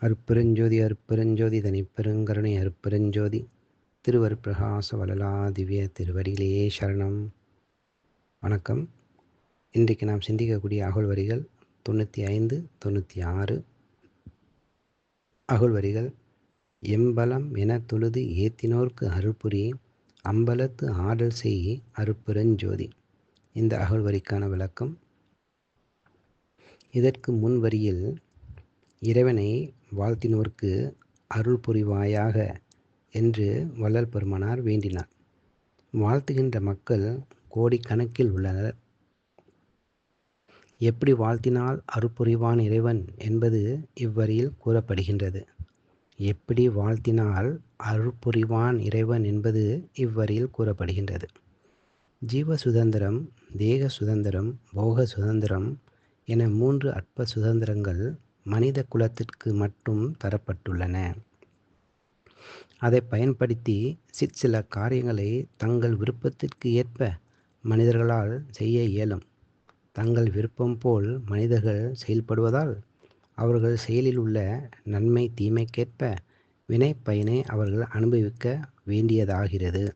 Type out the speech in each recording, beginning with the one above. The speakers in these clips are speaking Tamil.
அருட்பெருஞ்சோதி அருட்பெருஞ்சோதி தனிப்பெருங்கருணை அருட்பெருஞ்சோதி திருவருட்பிரகாச வளலா திவ்ய திருவடிகளே சரணம். வணக்கம். இன்றைக்கு நாம் சிந்திக்கக்கூடிய அகழ்வரிகள் 95, 96. அகழ்வரிகள்: எம்பலம் என தொழுது ஏத்தினோர்க்கு அருள்புரி அம்பலத்து ஆடல் செய் அருட்பெருஞ்சோதி. இந்த அகழ்வரிக்கான விளக்கம்: இதற்கு முன் வரியில் இறைவனை வாழ்த்தினோர்க்கு அருள் புரிவாயாக என்று வள்ளல் பெருமானார் வேண்டினார். வாழ்த்துகின்ற மக்கள் கோடிக்கணக்கில் உள்ளனர். எப்படி வாழ்த்தினால் அருள் புரிவான் இறைவன் என்பது இவ்வரியில் கூறப்படுகின்றது. எப்படி வாழ்த்தினால் அருள் புரிவான் இறைவன் என்பது இவ்வரியில் கூறப்படுகின்றது. ஜீவ சுதந்திரம், தேக சுதந்திரம், போக சுதந்திரம் என 3 அற்ப சுதந்திரங்கள் மனித குலத்திற்கு மட்டும் தரப்பட்டுள்ளன. அதை பயன்படுத்தி சிற்சில காரியங்களை தங்கள் விருப்பத்திற்கு ஏற்ப மனிதர்களால் செய்ய இயலும். தங்கள் விருப்பம் போல் மனிதர்கள் செயல்படுவதால் அவர்கள் செயலில் உள்ள நன்மை தீமைக்கேற்ப வினை பயனை அவர்கள் அனுபவிக்க வேண்டியதாகிறது.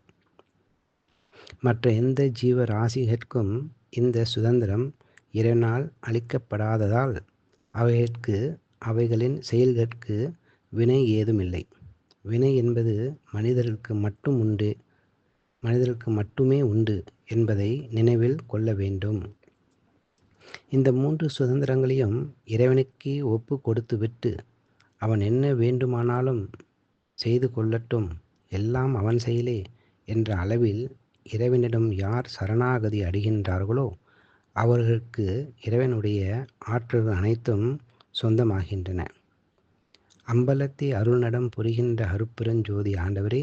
மற்ற எந்த ஜீவ ராசிகளுக்கும் இந்த சுதந்திரம் இறைவனால் அளிக்கப்படாததால் அவைகளின் செயல்களுக்கு வினை ஏதுமில்லை. வினை என்பது மனிதருக்கு மட்டுமே உண்டு என்பதை நினைவில் கொள்ள வேண்டும். இந்த 3 சுதந்திரங்களையும் இறைவனுக்கு ஒப்பு கொடுத்துவிட்டு அவன் என்ன வேண்டுமானாலும் செய்து கொள்ளட்டும், எல்லாம் அவன் செயலே என்ற அளவில் இறைவனிடம் யார் சரணாகதி அடைகின்றார்களோ அவர்களுக்கு இறைவனுடைய ஆற்றல்கள் அனைத்தும் சொந்தமாகின்றன. அம்பலத்தை அருள்நடம் புரிகின்ற அருட்பெருஞ்சோதி ஆண்டவரே,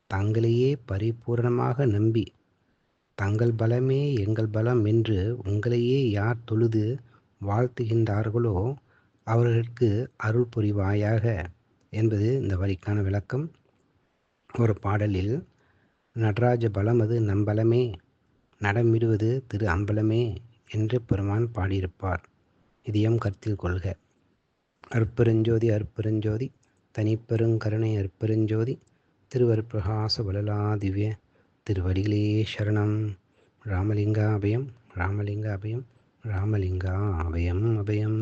தங்களையே பரிபூரணமாக நம்பி தங்கள் பலமே எங்கள் பலம் என்று உங்களையே யார் தொழுது வாழ்த்துகின்றார்களோ அவர்களுக்கு அருள் புரிவாயாக என்பது இந்த வரிக்கான விளக்கம். ஒரு பாடலில் நடராஜ பலமது நம்பலமே, நடமிடுவது திரு அம்பலமே என்று பெருமான் பாடியிருப்பார். இதையும் கருத்தில் கொள்க. அருட்பெருஞ்சோதி அருட்பெருஞ்சோதி தனிப்பெருங்கருணை அருட்பெருஞ்சோதி திருவருட்பிரகாச வளலா திவ்ய திருவடிகளே சரணம். ராமலிங்கா அபயம் ராமலிங்கா அபயம் ராமலிங்கா அபயம் அபயம்.